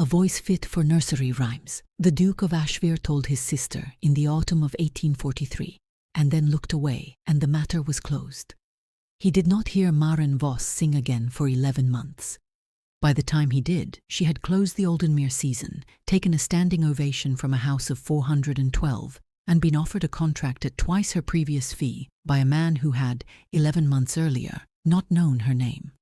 a voice fit for nursery rhymes. The Duke of Ashvere told his sister in the autumn of 1843, and then looked away, and the matter was closed. He did not hear Maren Voss sing again for 11 months. By the time he did, she had closed the Aldenmere season, taken a standing ovation from a house of 412, and been offered a contract at twice her previous fee by a man who had, 11 months earlier, not known her name.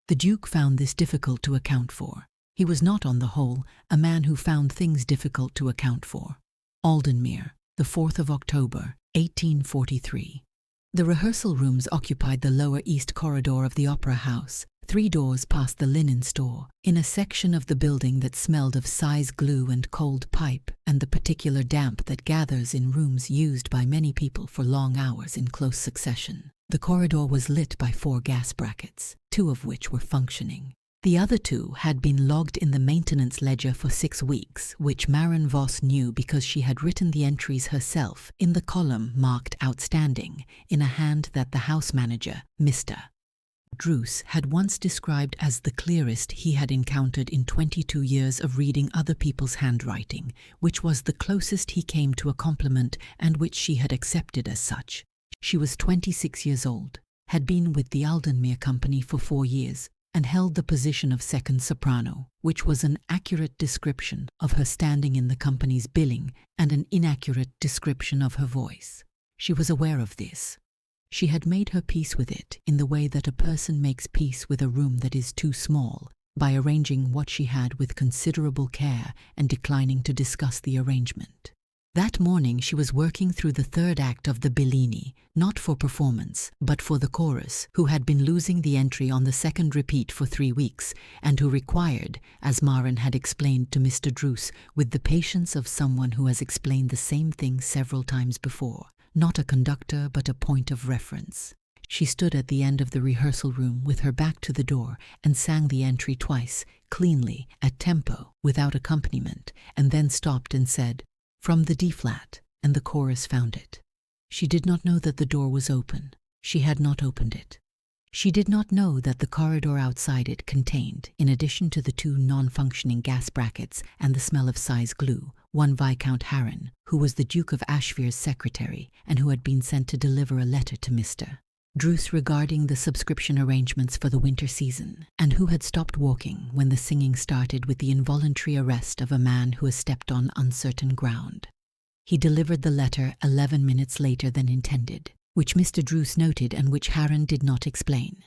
The Duke found this difficult to account for. He was not, on the whole, a man who found things difficult to account for. Aldenmere, the 4th of October, 1843. The rehearsal rooms occupied the lower east corridor of the Opera House, 3 doors past the linen store, in a section of the building that smelled of size glue and cold pipe and the particular damp that gathers in rooms used by many people for long hours in close succession. The corridor was lit by 4 gas brackets, 2 of which were functioning. The other 2 had been logged in the maintenance ledger for 6 weeks, which Maren Voss knew because she had written the entries herself in the column marked outstanding in a hand that the house manager, Mr. Druce, had once described as the clearest he had encountered in 22 years of reading other people's handwriting, which was the closest he came to a compliment and which she had accepted as such. She was 26 years old, had been with the Aldenmere Company for 4 years, and held the position of second soprano, which was an accurate description of her standing in the company's billing and an inaccurate description of her voice. She was aware of this. She had made her peace with it in the way that a person makes peace with a room that is too small, by arranging what she had with considerable care and declining to discuss the arrangement. That morning she was working through the 3rd act of the Bellini, not for performance, but for the chorus, who had been losing the entry on the 2nd repeat for 3 weeks, and who required, as Maren had explained to Mr. Druce, with the patience of someone who has explained the same thing several times before, not a conductor but a point of reference. She stood at the end of the rehearsal room with her back to the door and sang the entry twice, cleanly, at tempo, without accompaniment, and then stopped and said, "From the D-flat," and the chorus found it. She did not know that the door was open. She had not opened it. She did not know that the corridor outside it contained, in addition to the 2 non-functioning gas brackets and the smell of size glue, one Viscount Harren, who was the Duke of Ashvere's secretary and who had been sent to deliver a letter to Mr. Druce regarding the subscription arrangements for the winter season, and who had stopped walking when the singing started with the involuntary arrest of a man who has stepped on uncertain ground. He delivered the letter 11 minutes later than intended, which Mr. Druce noted and which Harren did not explain.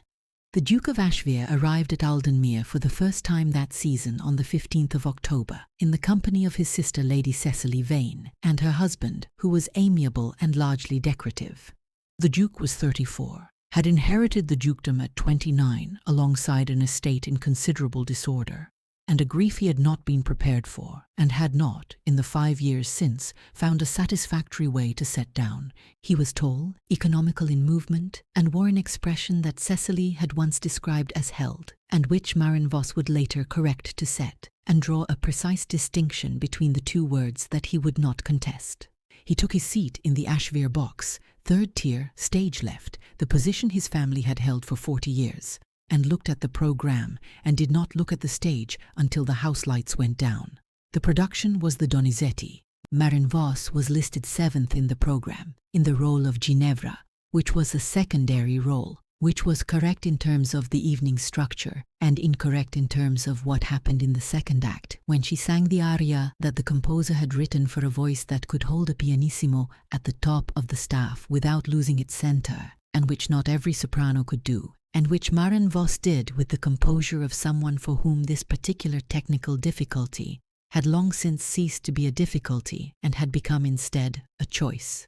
The Duke of Ashvere arrived at Aldenmere for the first time that season on the 15th of October, in the company of his sister Lady Cesily Vane, and her husband, who was amiable and largely decorative. The Duke was 34, had inherited the dukedom at 29 alongside an estate in considerable disorder, and a grief he had not been prepared for, and had not, in the 5 years since, found a satisfactory way to set down. He was tall, economical in movement, and wore an expression that Cecily had once described as held, and which Maren Voss would later correct to set, and draw a precise distinction between the 2 words that he would not contest. He took his seat in the Ashvere box, 3rd tier, stage left, the position his family had held for 40 years, and looked at the programme and did not look at the stage until the house lights went down. The production was the Donizetti. Maren Voss was listed 7th in the programme, in the role of Ginevra, which was a secondary role, which was correct in terms of the evening structure and incorrect in terms of what happened in the 2nd act, when she sang the aria that the composer had written for a voice that could hold a pianissimo at the top of the staff without losing its center, and which not every soprano could do, and which Maren Voss did with the composure of someone for whom this particular technical difficulty had long since ceased to be a difficulty and had become instead a choice.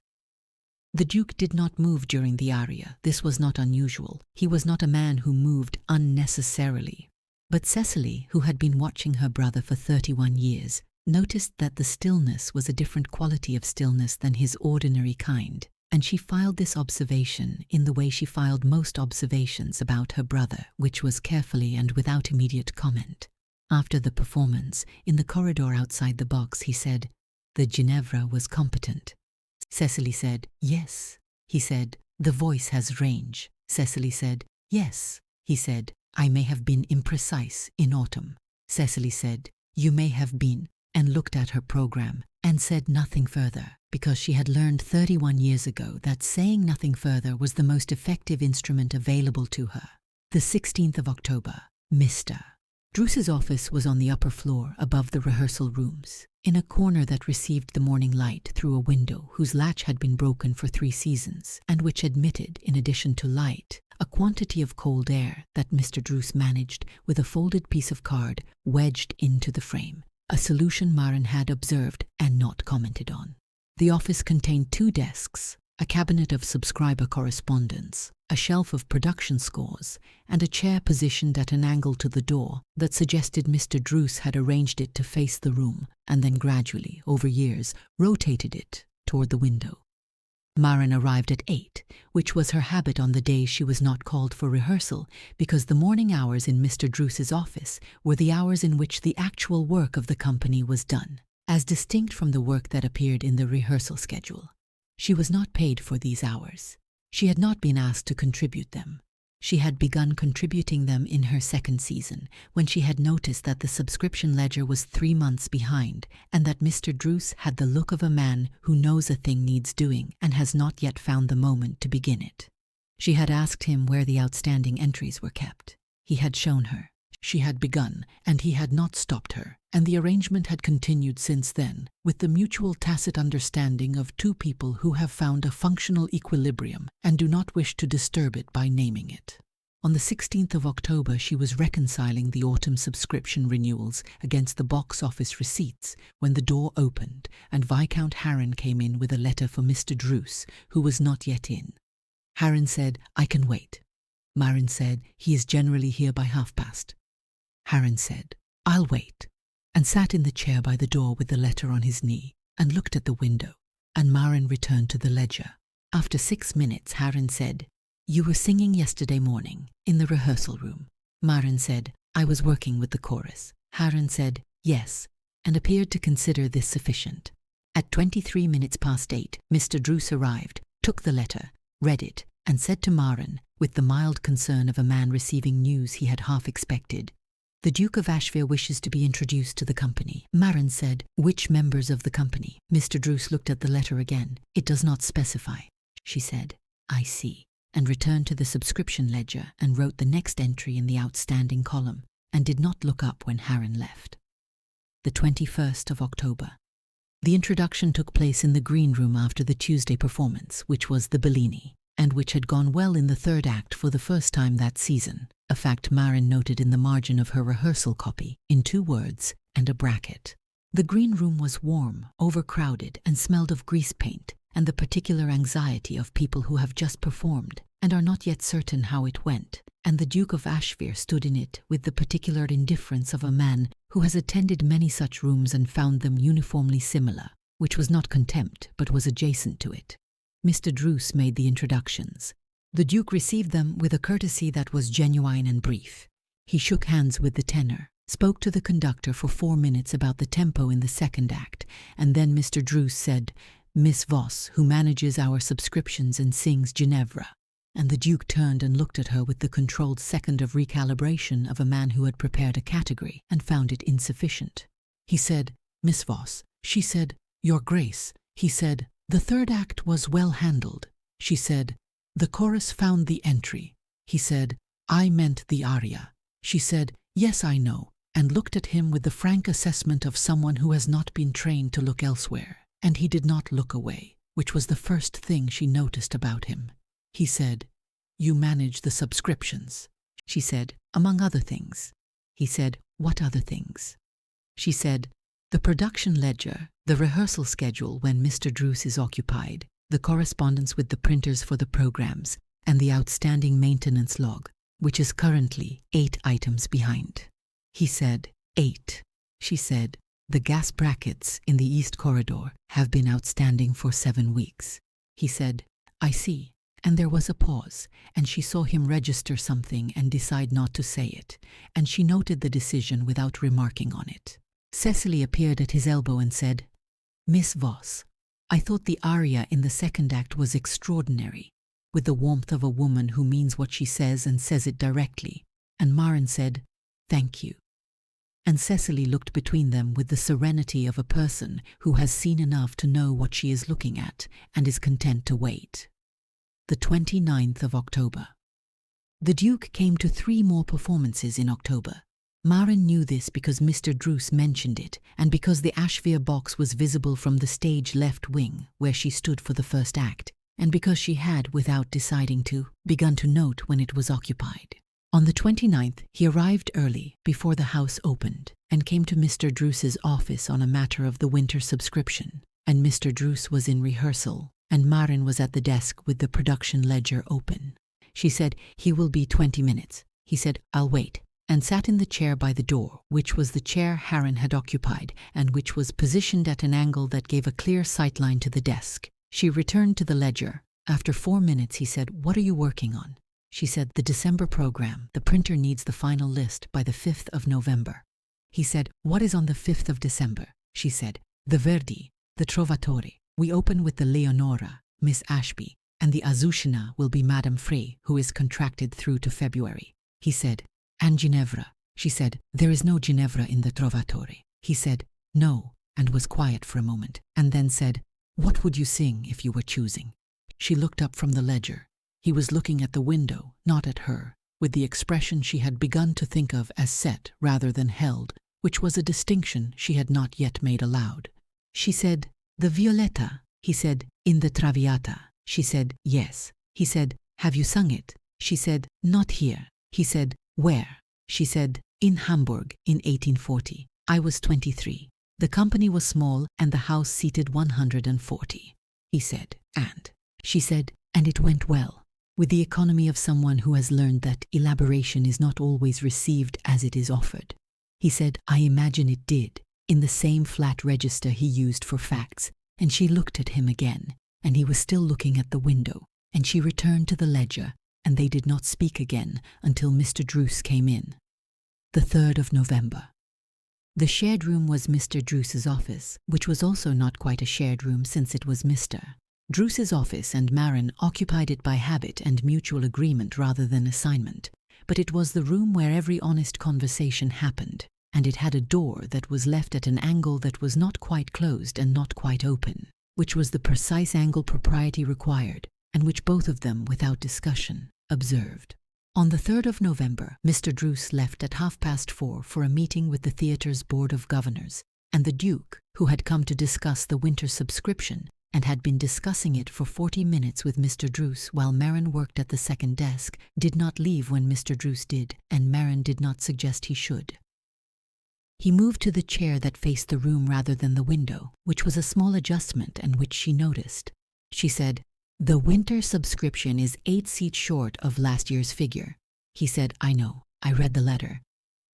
The Duke did not move during the aria. This was not unusual. He was not a man who moved unnecessarily. But Cecily, who had been watching her brother for 31 years, noticed that the stillness was a different quality of stillness than his ordinary kind, and she filed this observation in the way she filed most observations about her brother, which was carefully and without immediate comment. After the performance, in the corridor outside the box, he said, "The Ginevra was competent." Cecily said, "Yes." He said, "The voice has range." Cecily said, "Yes." He said, "I may have been imprecise in autumn." Cecily said, "You may have been," and looked at her program and said nothing further, because she had learned 31 years ago that saying nothing further was the most effective instrument available to her. The 16th of October, Mr. Druce's office was on the upper floor above the rehearsal rooms, in a corner that received the morning light through a window whose latch had been broken for 3 seasons, and which admitted, in addition to light, a quantity of cold air that Mr. Druce managed with a folded piece of card wedged into the frame, a solution Maren had observed and not commented on. The office contained 2 desks, a cabinet of subscriber correspondence, a shelf of production scores, and a chair positioned at an angle to the door that suggested Mr. Druce had arranged it to face the room and then gradually, over years, rotated it toward the window. Maren arrived at 8, which was her habit on the days she was not called for rehearsal, because the morning hours in Mr. Druce's office were the hours in which the actual work of the company was done, as distinct from the work that appeared in the rehearsal schedule. She was not paid for these hours. She had not been asked to contribute them. She had begun contributing them in her 2nd season, when she had noticed that the subscription ledger was 3 months behind, and that Mr. Druce had the look of a man who knows a thing needs doing and has not yet found the moment to begin it. She had asked him where the outstanding entries were kept. He had shown her. She had begun, and he had not stopped her, and the arrangement had continued since then, with the mutual tacit understanding of 2 people who have found a functional equilibrium and do not wish to disturb it by naming it. On the 16th of October she was reconciling the autumn subscription renewals against the box office receipts when the door opened and Viscount Harren came in with a letter for Mr. Druce, who was not yet in. Harren said, "I can wait." Maren said, "He is generally here by past." Harren said, "I'll wait," and sat in the chair by the door with the letter on his knee, and looked at the window, and Maren returned to the ledger. After 6 minutes, Harren said, "You were singing yesterday morning, in the rehearsal room." Maren said, "I was working with the chorus." Harren said, "Yes," and appeared to consider this sufficient. At 23 minutes past 8, Mr. Druce arrived, took the letter, read it, and said to Maren, with the mild concern of a man receiving news he had half expected, "The Duke of Ashvere wishes to be introduced to the company." Maren said, "Which members of the company?" Mr. Druce looked at the letter again. "It does not specify." She said, "I see," and returned to the subscription ledger and wrote the next entry in the outstanding column, and did not look up when Harren left. The 21st of October. The introduction took place in the green room after the Tuesday performance, which was the Bellini, and which had gone well in the 3rd act for the first time that season, a fact Maren noted in the margin of her rehearsal copy, in 2 words and a bracket. The green room was warm, overcrowded, and smelled of grease paint, and the particular anxiety of people who have just performed and are not yet certain how it went, and the Duke of Ashvere stood in it with the particular indifference of a man who has attended many such rooms and found them uniformly similar, which was not contempt but was adjacent to it. Mr. Druce made the introductions. The Duke received them with a courtesy that was genuine and brief. He shook hands with the tenor, spoke to the conductor for 4 minutes about the tempo in the 2nd act, and then Mr. Druce said, "Miss Voss, who manages our subscriptions and sings Ginevra," and the Duke turned and looked at her with the controlled second of recalibration of a man who had prepared a category and found it insufficient. He said, "Miss Voss." She said, "Your Grace." He said, "The 3rd act was well handled." She said, "The chorus found the entry." He said, "I meant the aria." She said, "Yes, I know," and looked at him with the frank assessment of someone who has not been trained to look elsewhere, and he did not look away, which was the first thing she noticed about him. He said, "You manage the subscriptions." She said, "Among other things." He said, "What other things?" She said, "The production ledger, the rehearsal schedule when Mr. Druce is occupied, the correspondence with the printers for the programs, and the outstanding maintenance log, which is currently 8 items behind." He said, 8. She said, "The gas brackets in the East Corridor have been outstanding for 7 weeks. He said, "I see." And there was a pause, and she saw him register something and decide not to say it, and she noted the decision without remarking on it. Cesily appeared at his elbow and said, "Miss Voss, I thought the aria in the 2nd act was extraordinary, with the warmth of a woman who means what she says and says it directly." And Maren said, "Thank you." and Cecily looked between them with the serenity of a person who has seen enough to know what she is looking at and is content to wait. The 29th of October. The Duke came to 3 more performances in October. Maren knew this because Mr. Druce mentioned it, and because the Ashvere box was visible from the stage left wing, where she stood for the first act, and because she had, without deciding to, begun to note when it was occupied. On the 29th, he arrived early, before the house opened, and came to Mr. Druce's office on a matter of the winter subscription, and Mr. Druce was in rehearsal, and Maren was at the desk with the production ledger open. She said, "He will be 20 minutes. He said, "I'll wait," and sat in the chair by the door, which was the chair Harren had occupied, and which was positioned at an angle that gave a clear sightline to the desk. She returned to the ledger. After 4 minutes he said, "What are you working on?" She said, "The December program. The printer needs the final list by the 5th of November. He said, "What is on the 5th of December?" She said, "The Verdi, the Trovatore. We open with the Leonora, Miss Ashby, and the Azucena will be Madame Frey, who is contracted through to February." He said, "And Ginevra?" She said, "There is no Ginevra in the Trovatore." He said, "No," and was quiet for a moment, and then said, "What would you sing if you were choosing?" She looked up from the ledger. He was looking at the window, not at her, with the expression she had begun to think of as set rather than held, which was a distinction she had not yet made aloud. She said, "The Violetta." He said, "In the Traviata." She said, "Yes." He said, "Have you sung it?" She said, "Not here." He said, "Where?" She said, "In Hamburg, in 1840. I was 23. The company was small and the house seated 140. He said, "And?" She said, "And it went well." With the economy of someone who has learned that elaboration is not always received as it is offered. He said, "I imagine it did," in the same flat register he used for facts, and she looked at him again, and he was still looking at the window, and she returned to the ledger, and they did not speak again until Mr. Druce came in. The 3rd of November. The shared room was Mr. Druce's office, which was also not quite a shared room since it was Mr. Druce's office, and Maren occupied it by habit and mutual agreement rather than assignment, but it was the room where every honest conversation happened, and it had a door that was left at an angle that was not quite closed and not quite open, which was the precise angle propriety required, and which both of them, without discussion, observed. On the 3rd of November, Mr. Druce left at 4:30 for a meeting with the theatre's Board of Governors, and the Duke, who had come to discuss the winter subscription, and had been discussing it for 40 minutes with Mr. Druce while Maren worked at the second desk, did not leave when Mr. Druce did, and Maren did not suggest he should. He moved to the chair that faced the room rather than the window, which was a small adjustment and which she noticed. She said, "The winter subscription is 8 seats short of last year's figure." He said, "I know. I read the letter."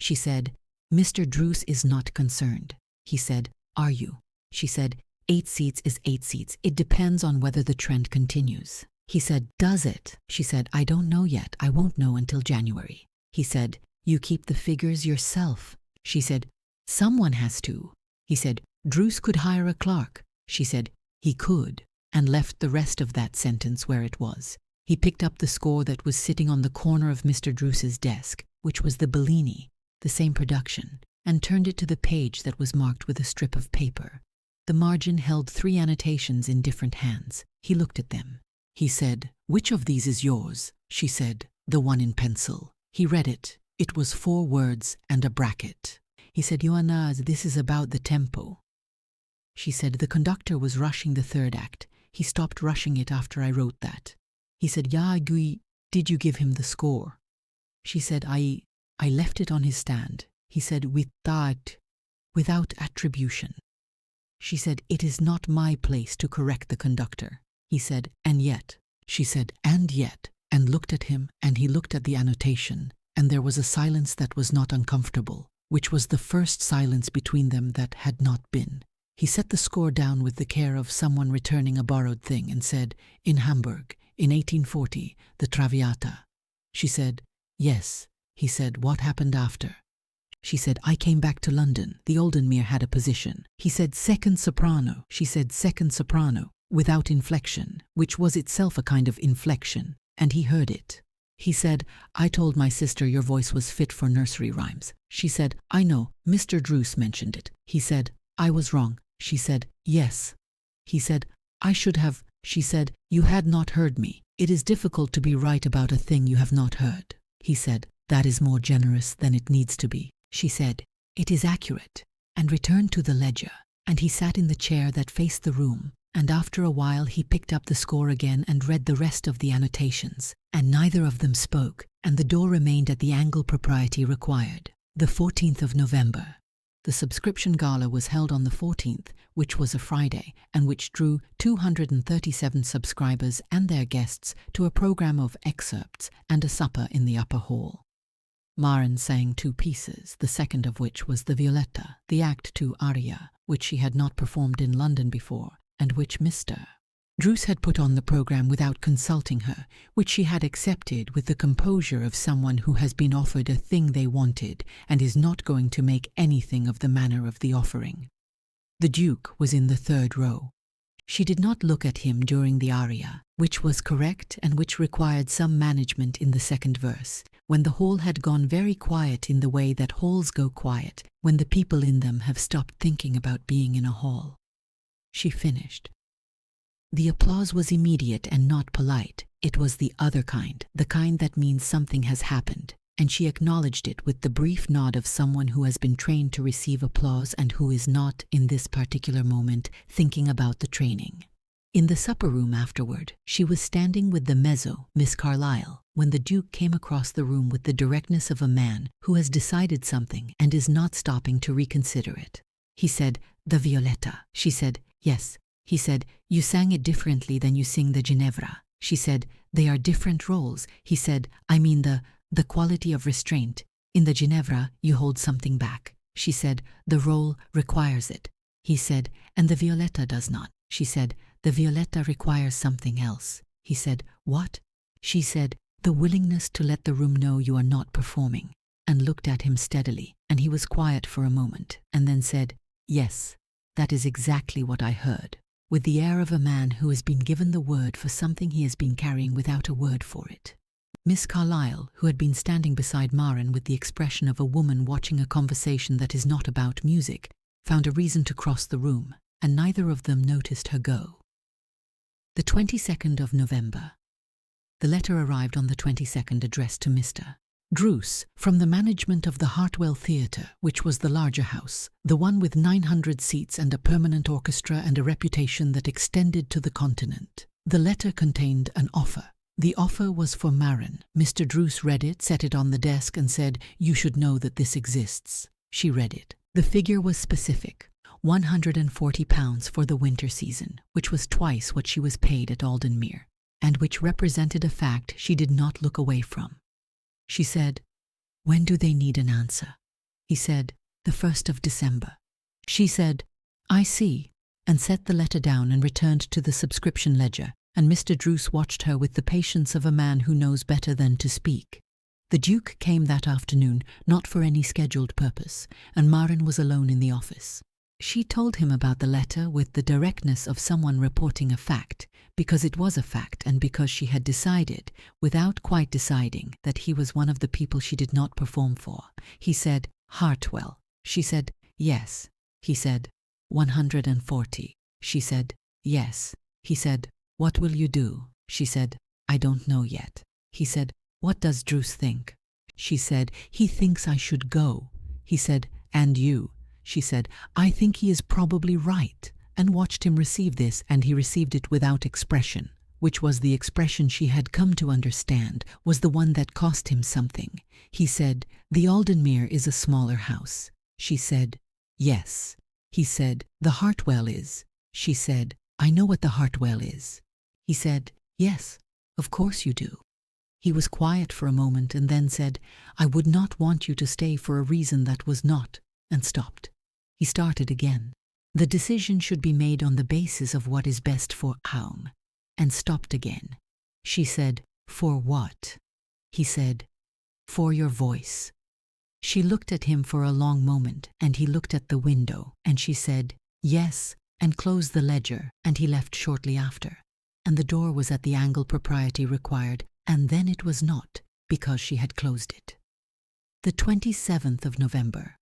She said, "Mr. Druce is not concerned." He said, "Are you?" She said, 8 seats is 8 seats. It depends on whether the trend continues." He said, "Does it?" She said, "I don't know yet. I won't know until January." He said, "You keep the figures yourself." She said, "Someone has to." He said, "Druce could hire a clerk." She said, "He could," and left the rest of that sentence where it was. He picked up the score that was sitting on the corner of Mr. Druce's desk, which was the Bellini, the same production, and turned it to the page that was marked with a strip of paper. The margin held 3 annotations in different hands. He looked at them. He said, "Which of these is yours?" She said, "The one in pencil." He read it. It was 4 words and a bracket. He said, "Johanna, this is about the tempo." She said, "The conductor was rushing the 3rd act. He stopped rushing it after I wrote that." He said, "Ja, did you give him the score?" She said, I left it on his stand." He said, "Without attribution." She said, "It is not my place to correct the conductor." He said, "And yet." She said, "And yet," and looked at him, and he looked at the annotation, and there was a silence that was not uncomfortable, which was the first silence between them that had not been. He set the score down with the care of someone returning a borrowed thing and said, "In Hamburg, in 1840, the Traviata." She said, "Yes." He said, "What happened after?" She said, "I came back to London. The Oldenmere had a position." He said, "Second soprano." She said, "Second soprano," without inflection, which was itself a kind of inflection, and he heard it. He said, I told my sister your voice was fit for nursery rhymes. She said, I know, Mr. Druce mentioned it. He said, I was wrong. She said, yes. He said, I should have. She said, you had not heard me. It is difficult to be right about a thing you have not heard. He said, that is more generous than it needs to be. She said, it is accurate, and returned to the ledger, and he sat in the chair that faced the room, and after a while he picked up the score again and read the rest of the annotations, and neither of them spoke, and the door remained at the angle propriety required. The 14th of November. The subscription gala was held on the 14th, which was a Friday, and which drew 237 subscribers and their guests to a program of excerpts and a supper in the upper hall. Maren sang 2 pieces, the second of which was the Violetta, the Act 2 aria, which she had not performed in London before, and which Mr. Druce had put on the program without consulting her, which she had accepted with the composure of someone who has been offered a thing they wanted and is not going to make anything of the manner of the offering. The Duke was in the 3rd row. She did not look at him during the aria, which was correct and which required some management in the 2nd verse, when the hall had gone very quiet in the way that halls go quiet when the people in them have stopped thinking about being in a hall. She finished. The applause was immediate and not polite. It was the other kind, the kind that means something has happened, and she acknowledged it with the brief nod of someone who has been trained to receive applause and who is not, in this particular moment, thinking about the training. In the supper room afterward, she was standing with the mezzo, Miss Carlyle, when the Duke came across the room with the directness of a man who has decided something and is not stopping to reconsider it. He said, the Violetta. She said, yes. He said, you sang it differently than you sing the Ginevra. She said, they are different roles. He said, I mean the quality of restraint. In the Ginevra, you hold something back. She said, the role requires it. He said, and the Violetta does not. She said, the Violetta requires something else. He said, what? She said, the willingness to let the room know you are not performing, and looked at him steadily, and he was quiet for a moment, and then said, yes, that is exactly what I heard, with the air of a man who has been given the word for something he has been carrying without a word for it. Miss Carlyle, who had been standing beside Maren with the expression of a woman watching a conversation that is not about music, found a reason to cross the room, and neither of them noticed her go. The 22nd of November. The letter arrived on the 22nd addressed to Mr. Druce, from the management of the Hartwell Theatre, which was the larger house, the one with 900 seats and a permanent orchestra and a reputation that extended to the continent. The letter contained an offer. The offer was for Maren. Mr. Druce read it, set it on the desk, and said, you should know that this exists. She read it. The figure was specific, £140 for the winter season, which was twice what she was paid at Aldenmere, and which represented a fact she did not look away from. She said, when do they need an answer? He said, the 1st of December. She said, I see, and set the letter down and returned to the subscription ledger, and Mr. Druce watched her with the patience of a man who knows better than to speak. The Duke came that afternoon, not for any scheduled purpose, and Maren was alone in the office. She told him about the letter with the directness of someone reporting a fact, because it was a fact and because she had decided, without quite deciding, that he was one of the people she did not perform for. He said, Hartwell. She said, yes. He said, 140. She said, yes. He said, what will you do? She said, I don't know yet. He said, what does Druce think? She said, he thinks I should go. He said, and you? She said, I think he is probably right, and watched him receive this, and he received it without expression, which was the expression she had come to understand, was the one that cost him something. He said, the Aldenmere is a smaller house. She said, yes. He said, the Hartwell is. She said, I know what the Hartwell is. He said, yes, of course you do. He was quiet for a moment and then said, I would not want you to stay for a reason that was not, and stopped. He started again. The decision should be made on the basis of what is best for Aun, and stopped again. She said, for what? He said, for your voice. She looked at him for a long moment, and he looked at the window, and she said, yes, and closed the ledger, and he left shortly after. And the door was at the angle propriety required, and then it was not, because she had closed it. The 27th of November.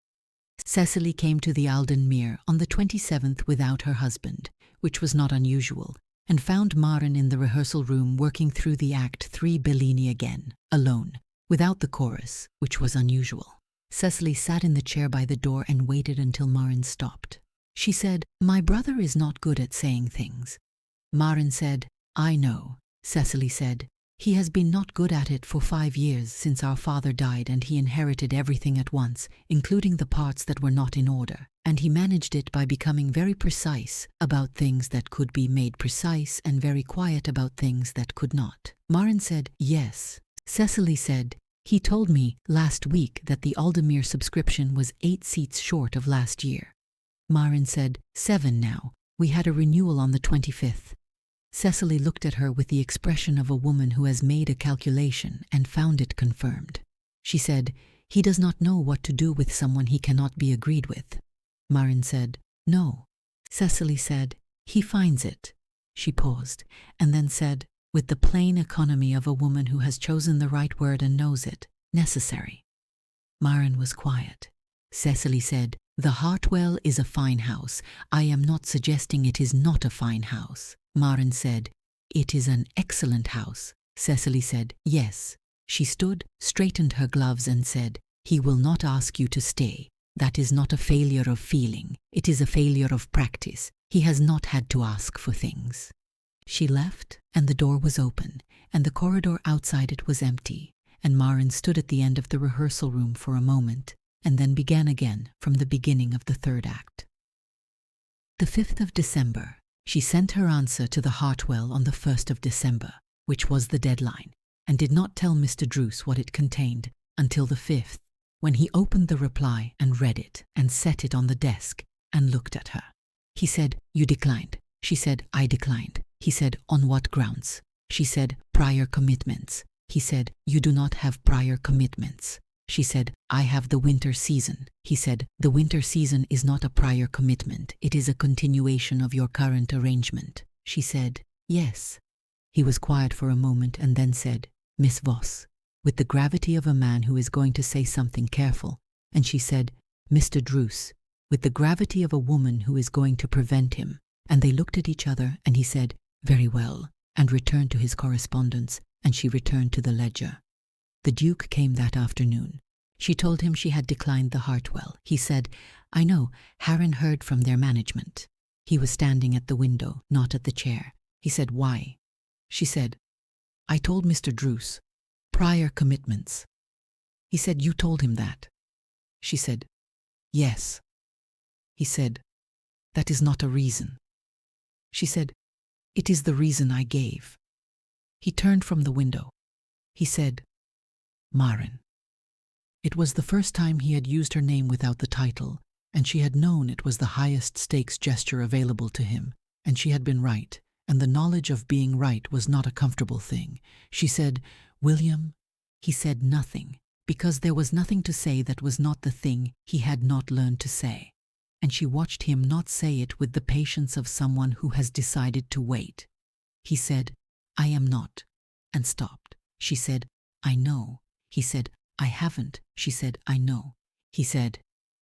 Cecily came to the Alden Mere on the 27th without her husband, which was not unusual, and found Maren in the rehearsal room working through the Act 3 Bellini again, alone, without the chorus, which was unusual. Cecily sat in the chair by the door and waited until Maren stopped. She said, "My brother is not good at saying things." Maren said, "I know." Cecily said, "He has been not good at it for 5 years since our father died, and he inherited everything at once, including the parts that were not in order, and he managed it by becoming very precise about things that could be made precise and very quiet about things that could not." Maren said, "Yes." Cecily said, "He told me last week that the Aldemir subscription was 8 seats short of last year." Maren said, "7 now. We had a renewal on the 25th. Cecily looked at her with the expression of a woman who has made a calculation and found it confirmed. She said, "He does not know what to do with someone he cannot be agreed with." Maren said, "No." Cecily said, "He finds it." She paused, and then said, with the plain economy of a woman who has chosen the right word and knows it, "necessary." Maren was quiet. Cecily said, "The Hartwell is a fine house. I am not suggesting it is not a fine house." Maren said, "It is an excellent house." Cecily said, "Yes." She stood, straightened her gloves and said, "He will not ask you to stay. That is not a failure of feeling. It is a failure of practice. He has not had to ask for things." She left, and the door was open, and the corridor outside it was empty, and Maren stood at the end of the rehearsal room for a moment, and then began again from the beginning of the 3rd act. The 5th of December. She sent her answer to the Hartwell on the 1st of December, which was the deadline, and did not tell Mr. Druce what it contained until the 5th, when he opened the reply and read it and set it on the desk and looked at her. He said, "You declined." She said, "I declined." He said, "On what grounds?" She said, "Prior commitments." He said, "You do not have prior commitments." She said, "I have the winter season." He said, "The winter season is not a prior commitment. It is a continuation of your current arrangement." She said, "Yes." He was quiet for a moment and then said, "Miss Voss," with the gravity of a man who is going to say something careful, and she said, "Mr. Druce," with the gravity of a woman who is going to prevent him, and they looked at each other, and he said, "Very well," and returned to his correspondence, and she returned to the ledger. The Duke came that afternoon. She told him she had declined the Hartwell. He said, "I know, Harren heard from their management." He was standing at the window, not at the chair. He said, "Why?" She said, "I told Mr. Druce. Prior commitments." He said, "You told him that?" She said, "Yes." He said, "That is not a reason." She said, "It is the reason I gave." He turned from the window. He said, "Maren." It was the first time he had used her name without the title, and she had known it was the highest stakes gesture available to him, and she had been right, and the knowledge of being right was not a comfortable thing. She said, "William." He said nothing, because there was nothing to say that was not the thing he had not learned to say, and she watched him not say it with the patience of someone who has decided to wait. He said, "I am not," and stopped. She said, "I know." He said, "I haven't." She said, "I know." He said,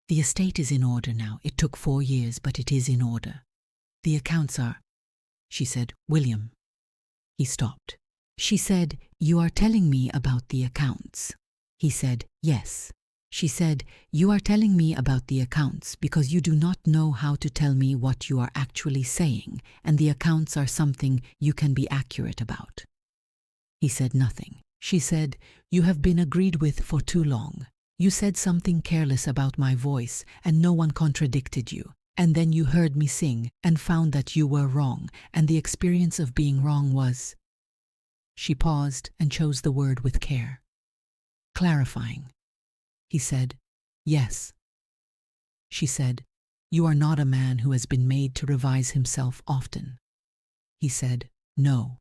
"The estate is in order now. It took 4 years, but it is in order. The accounts are—" She said, "William." He stopped. She said, "You are telling me about the accounts." He said, "Yes." She said, "You are telling me about the accounts because you do not know how to tell me what you are actually saying, and the accounts are something you can be accurate about." He said nothing. She said, "You have been agreed with for too long. You said something careless about my voice, and no one contradicted you. And then you heard me sing and found that you were wrong, and the experience of being wrong was—" She paused and chose the word with care. "Clarifying." He said, "Yes." She said, "You are not a man who has been made to revise himself often." He said, "No."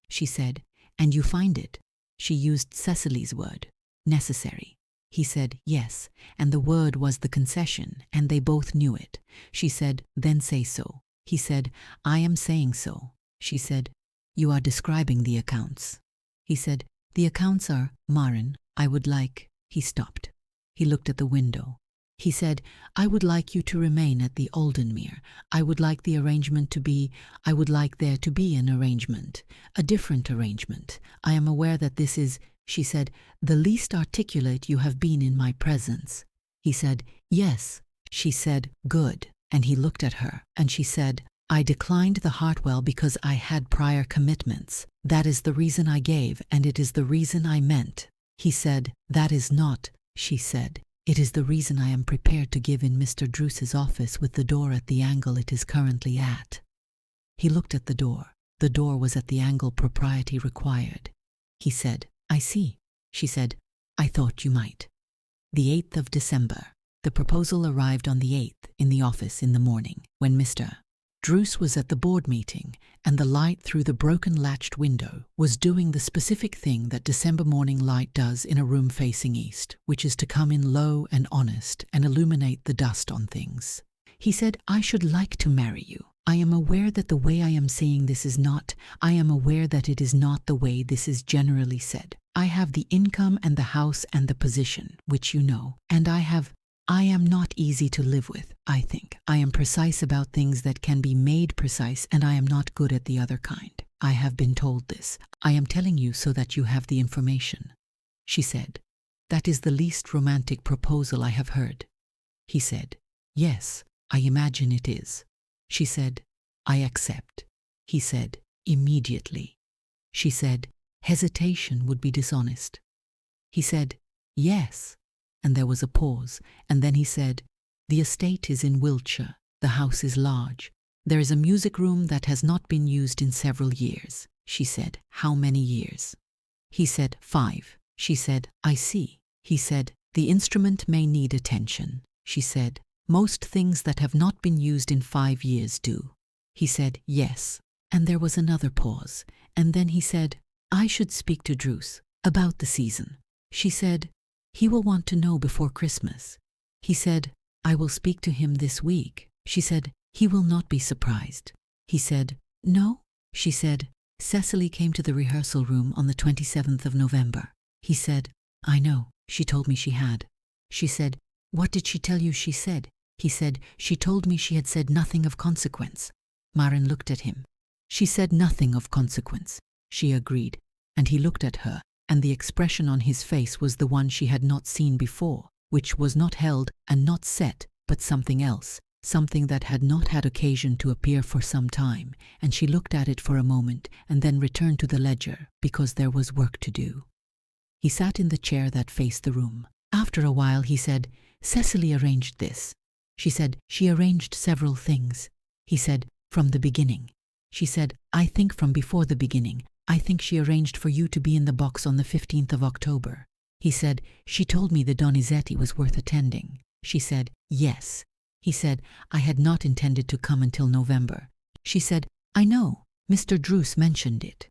She said, "And you find it?" She used Cecily's word, "necessary." He said, "Yes," and the word was the concession, and they both knew it. She said, "Then say so." He said, "I am saying so." She said, "You are describing the accounts." He said, "The accounts are, Maren, I would like—" He stopped. He looked at the window. He said, "I would like you to remain at the Oldenmere. I would like the arrangement to be— I would like there to be an arrangement, a different arrangement. I am aware that this is," she said, "the least articulate you have been in my presence." He said, "Yes." She said, "Good." And he looked at her, and she said, "I declined the Hartwell because I had prior commitments. That is the reason I gave, and it is the reason I meant." He said, "That is not," she said. "It is the reason I am prepared to give in Mr. Druce's office with the door at the angle it is currently at." He looked at the door. The door was at the angle propriety required. He said, "I see." She said, "I thought you might." The 8th of December. The proposal arrived on the 8th in the office in the morning, when Mr. Druce was at the board meeting, and the light through the broken latched window was doing the specific thing that December morning light does in a room facing east, which is to come in low and honest and illuminate the dust on things. He said, "I should like to marry you. I am aware that the way I am saying this is not— I am aware that it is not the way this is generally said. I have the income and the house and the position, which you know, and I am not easy to live with, I think. I am precise about things that can be made precise, and I am not good at the other kind. I have been told this. I am telling you so that you have the information." She said, "That is the least romantic proposal I have heard." He said, "Yes, I imagine it is." She said, "I accept." He said, "Immediately." She said, "Hesitation would be dishonest." He said, "Yes." And there was a pause, and then he said, "The estate is in Wiltshire. The house is large. There is a music room that has not been used in several years." She said, "How many years?" He said, 5. She said, "I see." He said, "The instrument may need attention." She said, "Most things that have not been used in 5 years do." He said, "Yes." And there was another pause, and then he said, "I should speak to Druce about the season." She said, "He will want to know before Christmas." He said, "I will speak to him this week." She said, "He will not be surprised." He said, "No?" She said, "Cesily came to the rehearsal room on the 27th of November." He said, "I know. She told me she had." She said, "What did she tell you she said?" He said, "She told me she had said nothing of consequence." Maren looked at him. "She said nothing of consequence," she agreed, and he looked at her, and the expression on his face was the one she had not seen before, which was not held and not set, but something else, something that had not had occasion to appear for some time, and she looked at it for a moment and then returned to the ledger, because there was work to do. He sat in the chair that faced the room. After a while he said, "Cesily arranged this." She said, "She arranged several things." He said, "From the beginning." She said, "I think from before the beginning. I think she arranged for you to be in the box on the 15th of October. He said, "She told me the Donizetti was worth attending." She said, "Yes." He said, "I had not intended to come until November." She said, "I know. Mr. Druce mentioned it."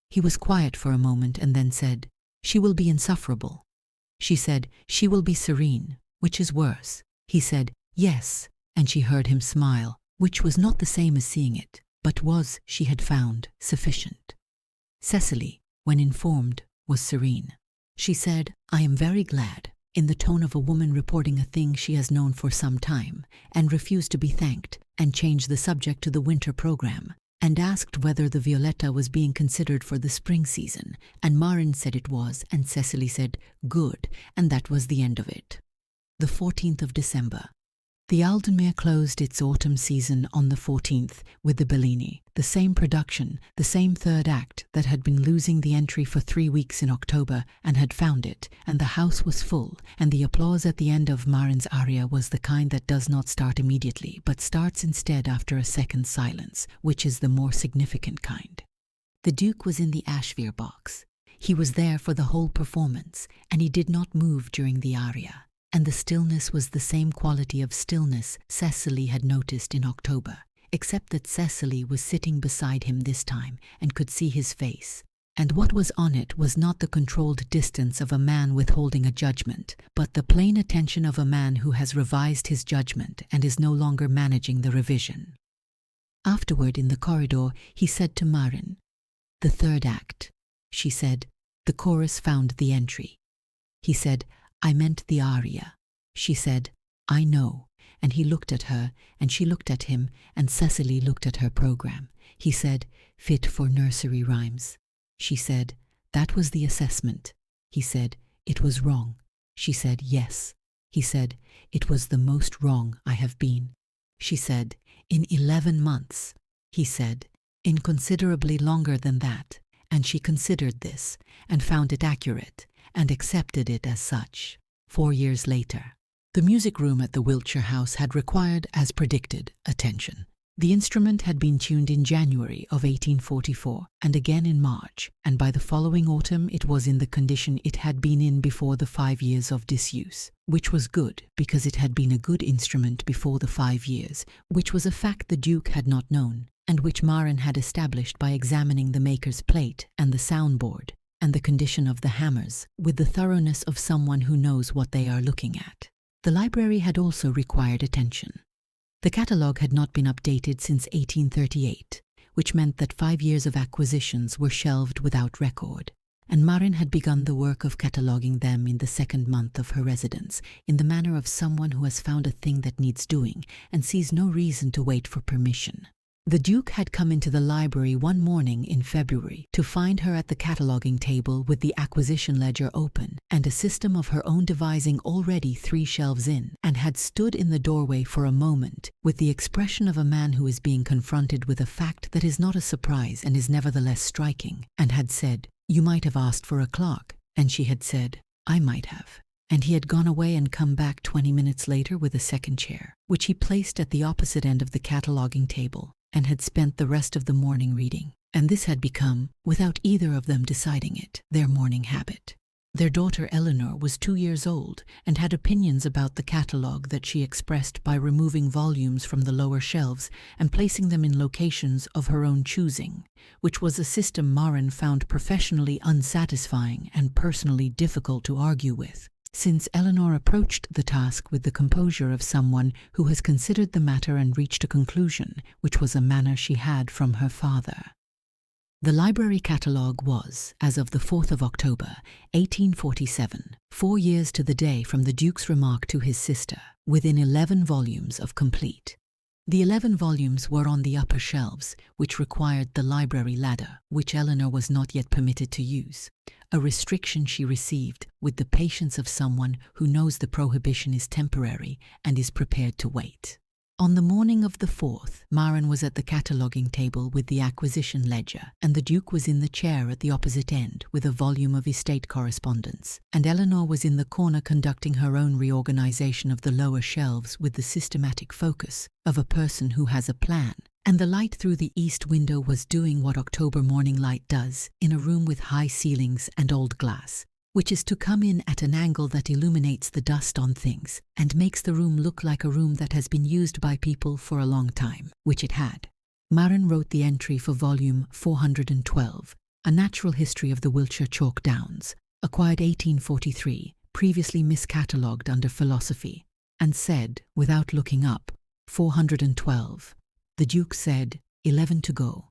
He was quiet for a moment and then said, "She will be insufferable." She said, "She will be serene, which is worse." He said, "Yes," and she heard him smile, which was not the same as seeing it, but was, she had found, sufficient. Cesily, when informed, was serene. She said, "I am very glad," in the tone of a woman reporting a thing she has known for some time, and refused to be thanked, and changed the subject to the winter program, and asked whether the Violetta was being considered for the spring season, and Maren said it was, and Cesily said, "Good," and that was the end of it. The 14th of December. The Aldenmere closed its autumn season on the 14th with the Bellini, the same production, the same third act that had been losing the entry for 3 weeks in October and had found it, and the house was full, and the applause at the end of Maren's aria was the kind that does not start immediately but starts instead after a second's silence, which is the more significant kind. The Duke was in the Ashvere box. He was there for the whole performance, and he did not move during the aria. And the stillness was the same quality of stillness Cesily had noticed in October, except that Cesily was sitting beside him this time and could see his face, and what was on it was not the controlled distance of a man withholding a judgment, but the plain attention of a man who has revised his judgment and is no longer managing the revision. Afterward in the corridor he said to Maren, "The third act." She said, "The chorus found the entry." He said, "I meant the aria." She said, "I know." And he looked at her, and she looked at him, and Cecily looked at her program. He said, "Fit for nursery rhymes." She said, "That was the assessment." He said, "It was wrong." She said, "Yes." He said, "It was the most wrong I have been." She said, "In 11 months." He said, "In considerably longer than that." And she considered this, and found it accurate, and accepted it as such. 4 years later, the music room at the Wiltshire house had required, as predicted, attention. The instrument had been tuned in January of 1844 and again in March, and by the following autumn it was in the condition it had been in before the 5 years of disuse, which was good because it had been a good instrument before the 5 years, which was a fact the Duke had not known, and which Marin had established by examining the maker's plate and the soundboard, and the condition of the hammers, with the thoroughness of someone who knows what they are looking at. The library had also required attention. The catalogue had not been updated since 1838, which meant that 5 years of acquisitions were shelved without record, and Marin had begun the work of cataloguing them in the 2nd month of her residence, in the manner of someone who has found a thing that needs doing and sees no reason to wait for permission. The Duke had come into the library one morning in February to find her at the cataloguing table with the acquisition ledger open and a system of her own devising already 3 shelves in, and had stood in the doorway for a moment with the expression of a man who is being confronted with a fact that is not a surprise and is nevertheless striking, and had said, "You might have asked for a clerk," and she had said, "I might have." And he had gone away and come back 20 minutes later with a second chair, which he placed at the opposite end of the cataloguing table, and had spent the rest of the morning reading. And this had become, without either of them deciding it, their morning habit. Their daughter Eleanor was 2 years old and had opinions about the catalogue that she expressed by removing volumes from the lower shelves and placing them in locations of her own choosing, which was a system Marin found professionally unsatisfying and personally difficult to argue with, since Eleanor approached the task with the composure of someone who has considered the matter and reached a conclusion, which was a manner she had from her father. The library catalogue was, as of the 4th of October, 1847, 4 years to the day from the Duke's remark to his sister, within 11 volumes of complete. The 11 volumes were on the upper shelves, which required the library ladder, which Eleanor was not yet permitted to use, a restriction she received with the patience of someone who knows the prohibition is temporary and is prepared to wait. On the morning of the 4th, Marin was at the cataloguing table with the acquisition ledger, and the Duke was in the chair at the opposite end with a volume of estate correspondence, and Eleanor was in the corner conducting her own reorganization of the lower shelves with the systematic focus of a person who has a plan. And the light through the east window was doing what October morning light does in a room with high ceilings and old glass, which is to come in at an angle that illuminates the dust on things and makes the room look like a room that has been used by people for a long time, which it had. Marin wrote the entry for volume 412, A Natural History of the Wiltshire Chalk Downs, acquired 1843, previously miscatalogued under philosophy, and said, without looking up, 412. The Duke said, 11 to go.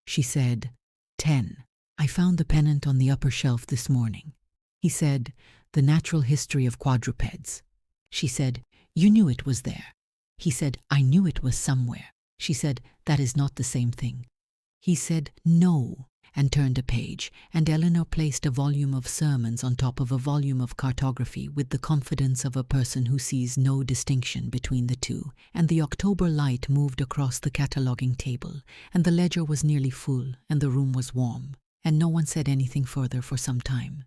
She said, 10. I found the pennant on the upper shelf this morning. He said, The Natural History of Quadrupeds. She said, You knew it was there. He said, I knew it was somewhere. She said, That is not the same thing. He said, No, and turned a page, and Eleanor placed a volume of sermons on top of a volume of cartography with the confidence of a person who sees no distinction between the two, and the October light moved across the cataloguing table, and the ledger was nearly full, and the room was warm, and no one said anything further for some time.